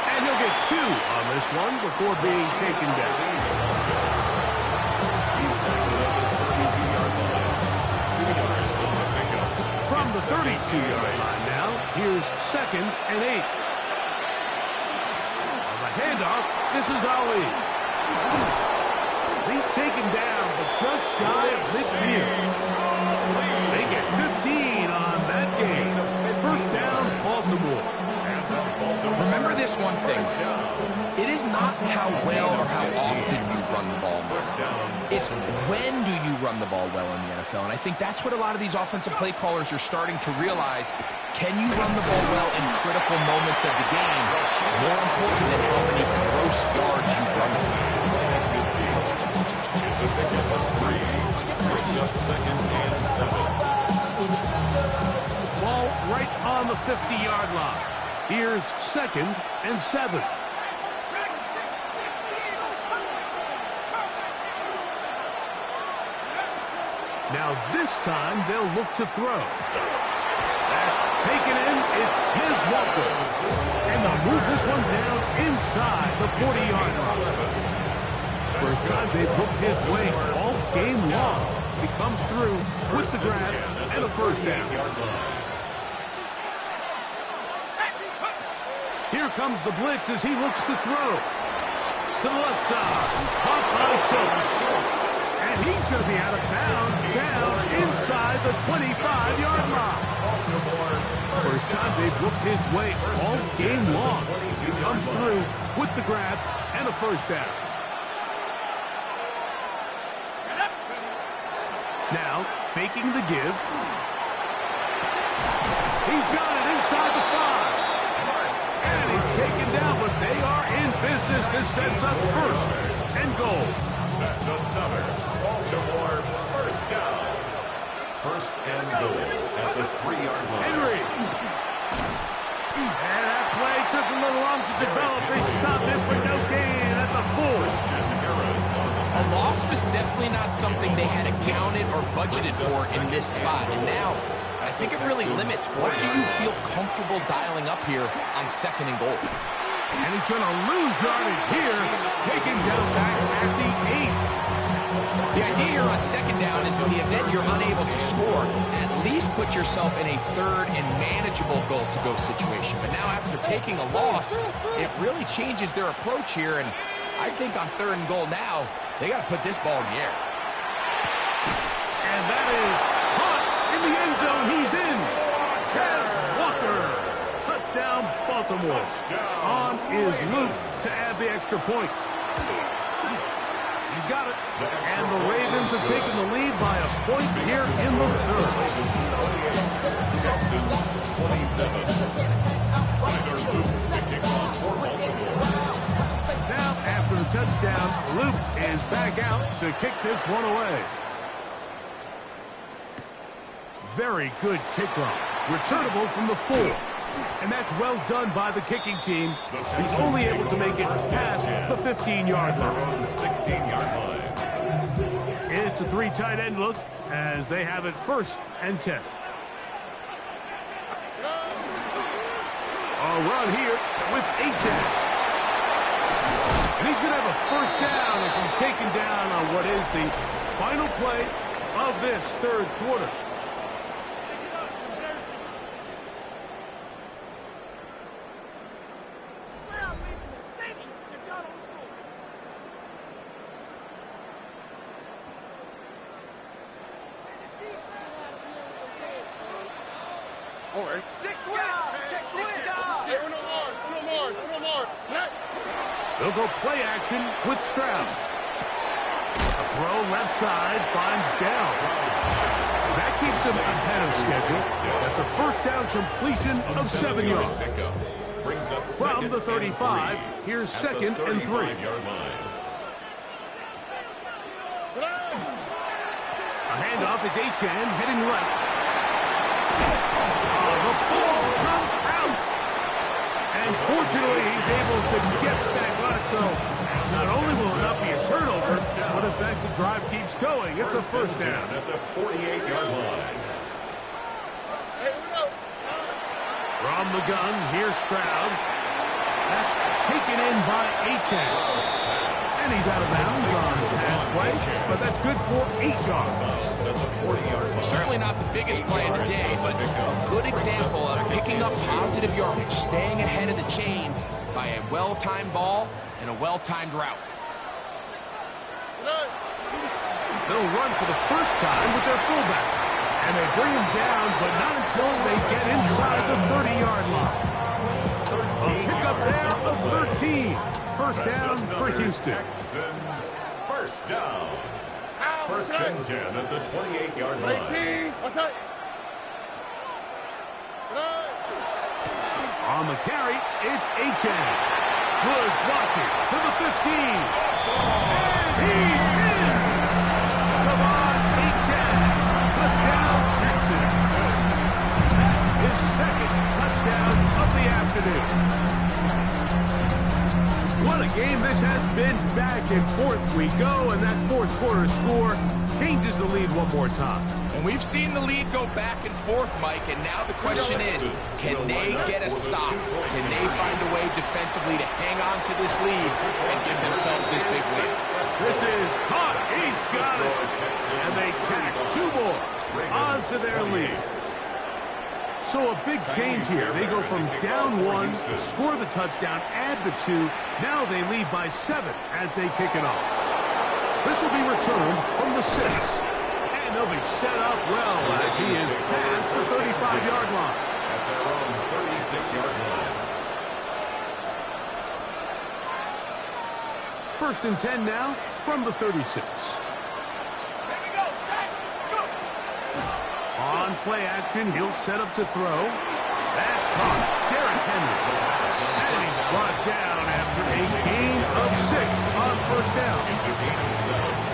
And he'll get 2 on this one before being taken down. He's tackled at the 32-yard line. 2 yards on the the 32-yard line now. Here's 2nd and 8. On the handoff, this is Ali. He's taken down, but just shy of midfield. They get 15 on that game. First down, Baltimore. Remember this one thing. It is not how well or how often you run the ball well. It's when do you run the ball well in the NFL. And I think that's what a lot of these offensive play callers are starting to realize. Can you run the ball well in critical moments of the game? More important than how many gross yards you run for. It's a pickup of 3. Brings up 2nd and 7. Ball right on the 50-yard line. Here's 2nd and 7. Now this time they'll look to throw. That's taken in. It's Tiz Walker. And they'll move this one down inside the 40-yard line. First time they've hooked his way all game long. He comes through with the grab and a first down. Here comes the blitz as he looks to throw. To the left side. Caught by Schultz. And he's going to be out of bounds down inside the 25-yard line. First time they've looked his way all game long. He comes through with the grab and a first down. Now, faking the give. He's got it inside the 5. And he's taken down, but they are in business. This sets up 1st and goal. That's another Baltimore first down. 1st and goal at the 3-yard line. Henry. And that play took a little long to develop. They stopped it for no gain at the 4. A loss was definitely not something they had accounted or budgeted for in this spot. And now, I think it really limits what do you feel comfortable dialing up here on 2nd and goal. And he's going to lose yardage here, taken down back at the 8. The idea here on 2nd down is in the event you're unable to score, at least put yourself in a 3rd and manageable goal-to-go situation. But now after taking a loss, it really changes their approach here. And I think on 3rd and goal now, they got to put this ball in the air. And that is caught in the end zone. He's in. Tiz Walker. Touchdown, Baltimore. On is Luke to add the extra point. He's got it. And the Ravens have taken the lead by a point here in the 3rd. Texans 27. Tyler Luke to kick off for Baltimore. Now, after the touchdown, Luke is back out to kick this one away. Very good kickoff. Returnable from the 4. And that's well done by the kicking team. He's only able to make it past the 15-yard line. 16-yard line. It's a 3 tight end look as they have it 1st and 10. A run here with H.A. And he's going to have a first down as he's taken down on what is the final play of this 3rd quarter. They'll go play action with Stroud. A throw left side finds Dell. That keeps him ahead of schedule. That's a first down completion of 7 yards. From the 35, here's 2nd and 3. A handoff, it's Achane heading left. The ball comes out. And fortunately, he's able to get back on it. So not only will it not be a turnover, but in fact the drive keeps going. It's a first down. At the 48-yard line. From the gun, here's Stroud. That's taken in by Achane. And he's out of bounds on pass play, but that's good for 8 yards. 40-yard line. Certainly not the biggest play of the day, but a good example of picking up positive yardage, staying ahead of the chains by a well-timed ball and a well-timed route. They'll run for the first time with their fullback. And they bring him down, but not until they get inside the 30-yard line. A pickup there of 13. First down for Houston. Texans, first down. First and 10 at the 28-yard line. On the carry, it's Achane. Good blocking to the 15. And he's in. Come on, Achane. Touchdown, Texans. His second touchdown of the afternoon. What a game this has been. Back and forth we go, and that fourth quarter score changes the lead one more time. And we've seen the lead go back and forth, Mike, and now the question is, can they get a stop? Can they find a way defensively to hang on to this lead and give themselves this big win? This is caught. He's got it. And they tack two more onto their lead. So a big change here. They go from down one, score the touchdown, add the two. Now they lead by 7 as they kick it off. This will be returned from the 6. And they'll be set up well as he is past the 35-yard line. At their own 36-yard line. First and 10 now from the 36. On play action, he'll set up to throw. That's caught. Derrick Henry. And he's brought down after a gain of 6 on first down.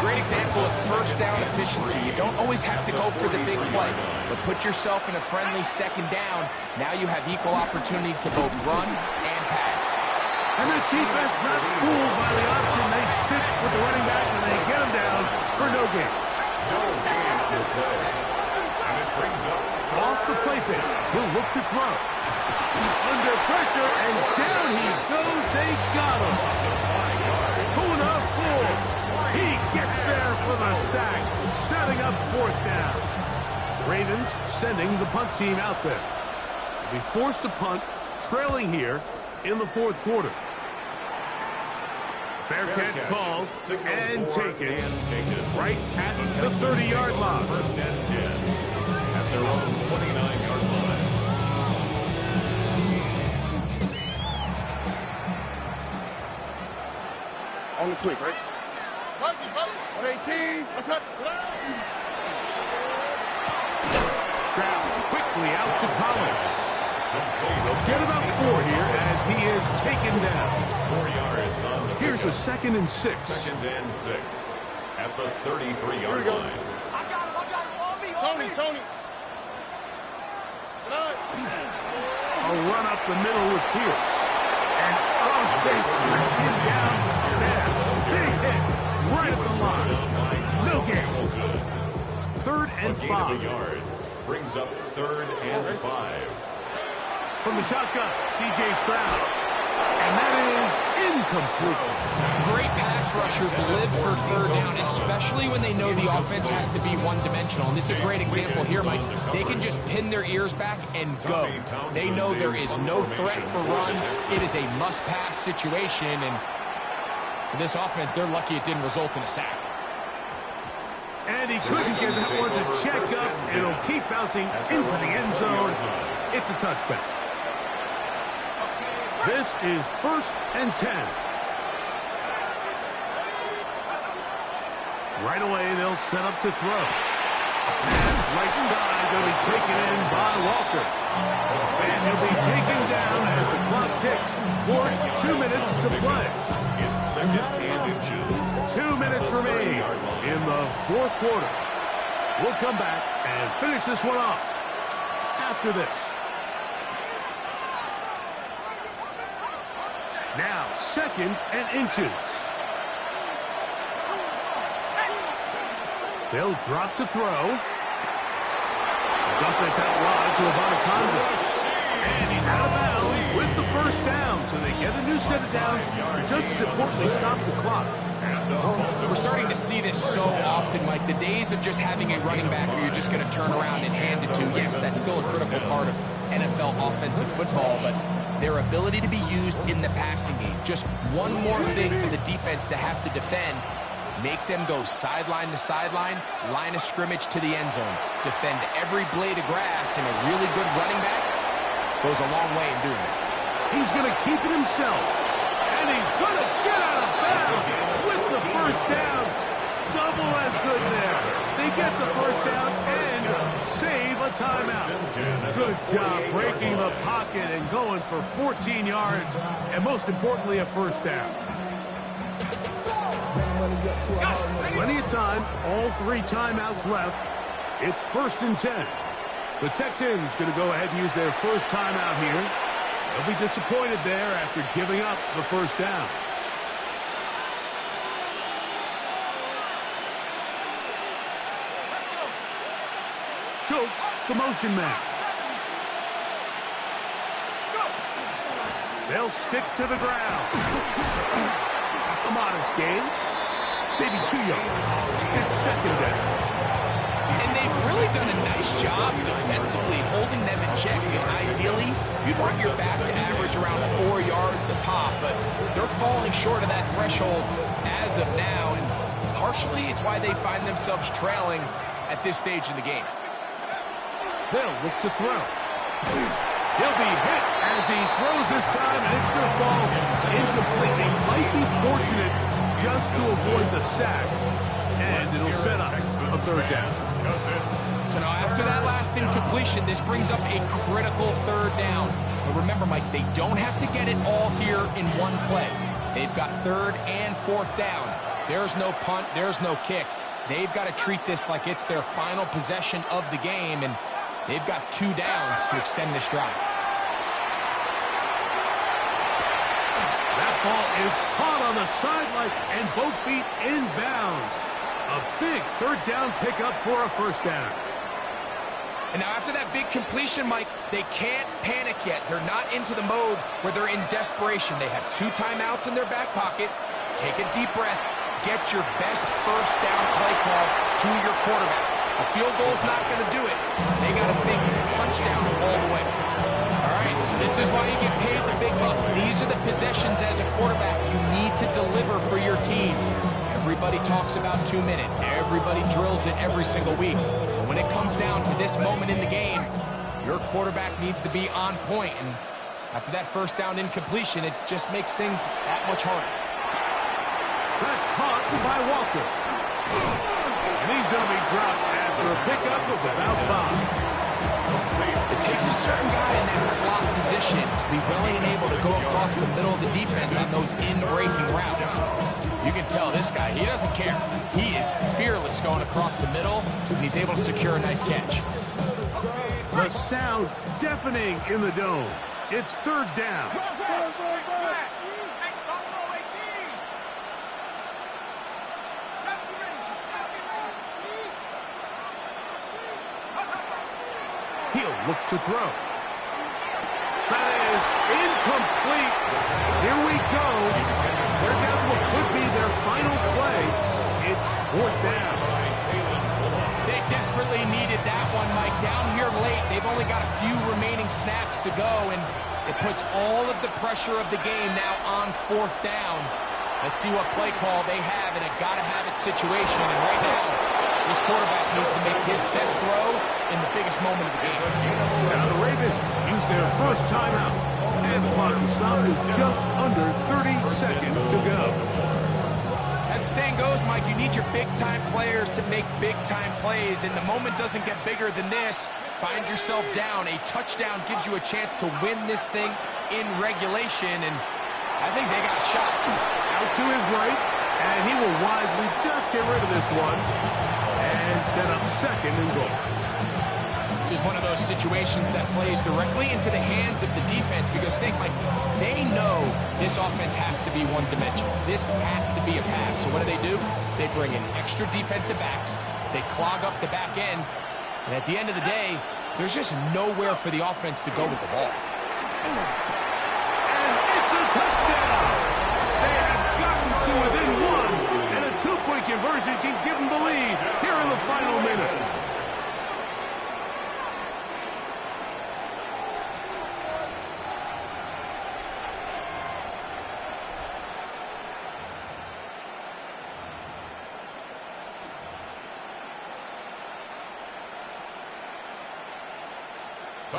Great example of first down efficiency. You don't always have to go for the big play, but put yourself in a friendly second down. Now you have equal opportunity to both run and pass. And this defense not fooled by the option. They stick with the running back and they get him down for no gain. No gain for play. And it brings up off the play fake. He'll look to throw. Under pressure, and down he goes. They got him. Puna full. He gets there for the sack, setting up fourth down. Ravens sending the punt team out there. They'll be forced to punt, trailing here in the fourth quarter. Fair catch called and taken right at the 30-yard line. First and 10 at their own 29-yard line. On the quick, right? 118. What's up? Stroud quickly out to Collins. They'll get about 4 here as he is taken down. 4 yards on the Here's a second and 6. Second and 6 at the 33-yard line. Tony. A run up the middle with Pierce. And they smacked him down there. Big hit right at the line. No gain. Third and 5. Yard brings up third and 5. From the shotgun, C.J. Stroud. And that is incomplete. Great pass rushers live for third down, especially when they know the offense has to be one-dimensional. And this is a great example here, Mike. They can just pin their ears back and go. They know there is no threat for run. It is a must-pass situation, and for this offense, they're lucky it didn't result in a sack. And he couldn't get that one to check up. It'll keep bouncing into the end zone. It's a touchback. This is first and 10. Right away, they'll set up to throw. Pass right side will be taken in by Walker. And he'll be taken down as the clock ticks towards 2 minutes to play. It's second and inches. 2 minutes remain in the fourth quarter. We'll come back and finish this one off after this. Now, second and inches. They'll drop to throw. Dump this out wide to Abanaconda. And he's out of bounds with the first down. So they get a new set of downs. Just as importantly, stop the clock. We're starting to see this so often, Mike. The days of just having a running back who you're just going to turn around and hand it to, yes, that's still a critical part of NFL offensive football, but their ability to be used in the passing game. Just one more thing for the defense to have to defend. Make them go sideline to sideline, line of scrimmage to the end zone. Defend every blade of grass, and a really good running back goes a long way in doing it. He's going to keep it himself, and he's going to get out of bounds with the first downs. Double as good there. They get the first down and save a timeout. Good job breaking the pocket and going for 14 yards, and most importantly, a first down. Plenty of time, all 3 timeouts left. It's 1st and 10. The Texans going to go ahead and use their first timeout here. They'll be disappointed there after giving up the first down. Schultz, the motion man. They'll stick to the ground. A modest gain. Maybe 2 yards. It's 2nd down. And they've really done a nice job defensively holding them in check. I mean, ideally, you'd want your back to average around 4 yards a pop, but they're falling short of that threshold as of now, and partially it's why they find themselves trailing at this stage in the game. They'll look to throw. He'll be hit as he throws this time, and it's going to fall incomplete. He might be fortunate just to avoid the sack, and it'll set up a 3rd down. So now after that last incompletion, this brings up a critical 3rd down. But remember, Mike, they don't have to get it all here in one play. They've got 3rd and 4th down. There's no punt, there's no kick. They've got to treat this like it's their final possession of the game, and they've got 2 downs to extend this drive. That ball is caught on the sideline and both feet inbounds. A big 3rd down pickup for a first down. And now after that big completion, Mike, they can't panic yet. They're not into the mode where they're in desperation. They have 2 timeouts in their back pocket. Take a deep breath. Get your best first down play call to your quarterback. A field goal's not going to do it. They got to think touchdown all the way. All right, so this is why you get paid the big bucks. These are the possessions as a quarterback you need to deliver for your team. Everybody talks about 2 minutes. Everybody drills it every single week. But when it comes down to this moment in the game, your quarterback needs to be on point. And after that first down incompletion, it just makes things that much harder. That's caught by Walker. And he's going to be dropped after a pickup of about 5. It takes a certain guy in that slot position to be willing and able to go across the middle of the defense on those in-breaking routes. You can tell this guy, he doesn't care. He is fearless going across the middle, and he's able to secure a nice catch. The sound deafening in the dome. It's 3rd down. He'll look to throw. That is incomplete. Here we go. They're down to what could be their final play. It's 4th down. They desperately needed that one, Mike. Down here late, they've only got a few remaining snaps to go, and it puts all of the pressure of the game now on 4th down. Let's see what play call they have in a gotta-have-it situation, and right now, this quarterback needs to make his best throw in the biggest moment of the game. Now the Ravens use their first timeout. And the clock will stop is just under 30 seconds to go. As the saying goes, Mike, you need your big-time players to make big-time plays, and the moment doesn't get bigger than this. Find yourself down. A touchdown gives you a chance to win this thing in regulation, and I think they got a shot. Out to his right, and he will wisely just get rid of this one and set up 2nd and goal. This is one of those situations that plays directly into the hands of the defense because think, like, they know this offense has to be one-dimensional. This has to be a pass. So what do? They bring in extra defensive backs. They clog up the back end. And at the end of the day, there's just nowhere for the offense to go with the ball. And it's a touchdown! They have gotten to within 1 conversion can give them the lead here in the final minute.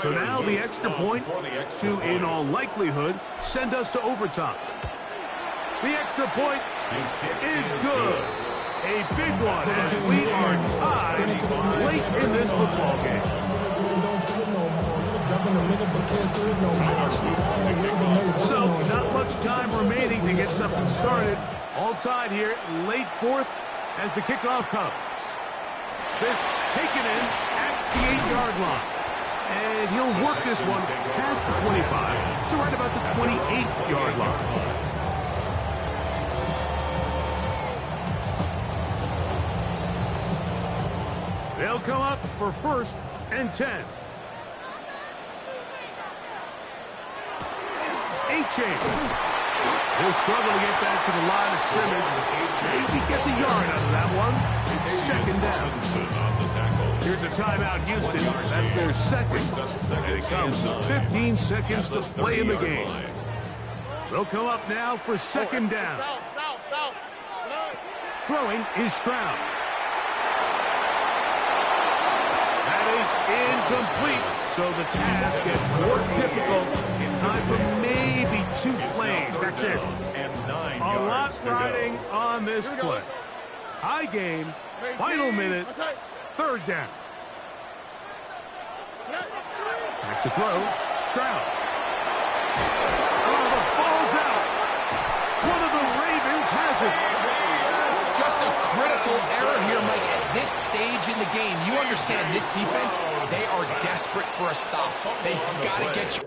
So now the extra point to, in all likelihood, send us to overtime. The extra point is good. A big one as we are tied late in this football game. So not much time remaining to get something started. All tied here, late fourth as the kickoff comes. This taken in at the 8-yard line. And he'll work this one past the 25 to right about the 28-yard line. They'll come up for 1st and 10. A-chain. He'll struggle to get back to the line of scrimmage. Maybe gets a yard out of that one. It's 2nd down. Here's a timeout, Houston. That's their second. And it comes with 15 seconds to play in the game. They'll come up now for 2nd down. Throwing is Stroud. That is incomplete. So the task gets more difficult in time for maybe 2 plays. That's it. A lot riding on this play. High game, final minute, 3rd down. Back to throw, Stroud. Oh, the ball's out. One of the Ravens has it. Just a critical error here, Mike. At this stage in the game, you understand this defense, they are desperate for a stop. They've got to get you.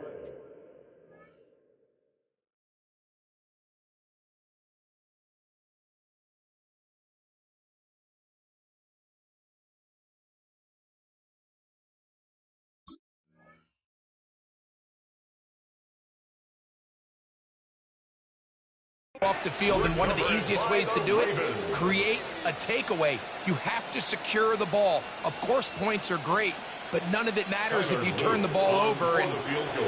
Off the field, and one of the easiest ways to do it, create a takeaway. You have to secure the ball. Of course, points are great, but none of it matters if you turn the ball over, and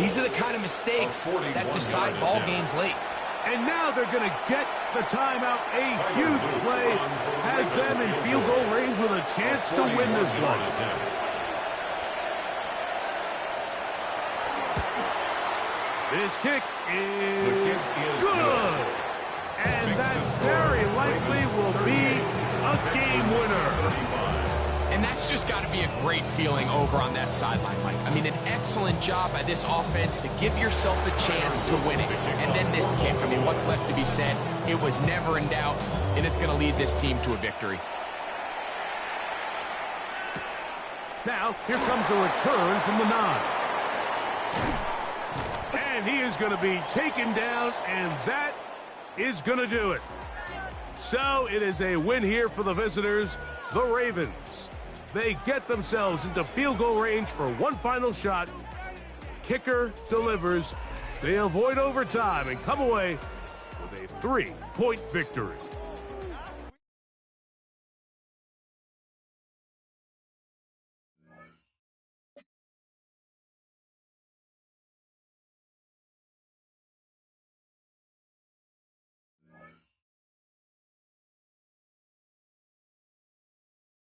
these are the kind of mistakes that decide ball games late. And now they're going to get the timeout. A huge play has them in field goal range with a chance to win this one. This kick is good. And that very likely will be a game winner. And that's just got to be a great feeling over on that sideline, Mike. I mean, an excellent job by this offense to give yourself a chance to win it. And then this kick, I mean, what's left to be said? It was never in doubt, and it's going to lead this team to a victory. Now, here comes a return from the 9. And he is going to be taken down, and that is going to do it. So it is a win here for the visitors, the Ravens. They get themselves into field goal range for one final shot. Kicker delivers. They avoid overtime and come away with a 3-point victory.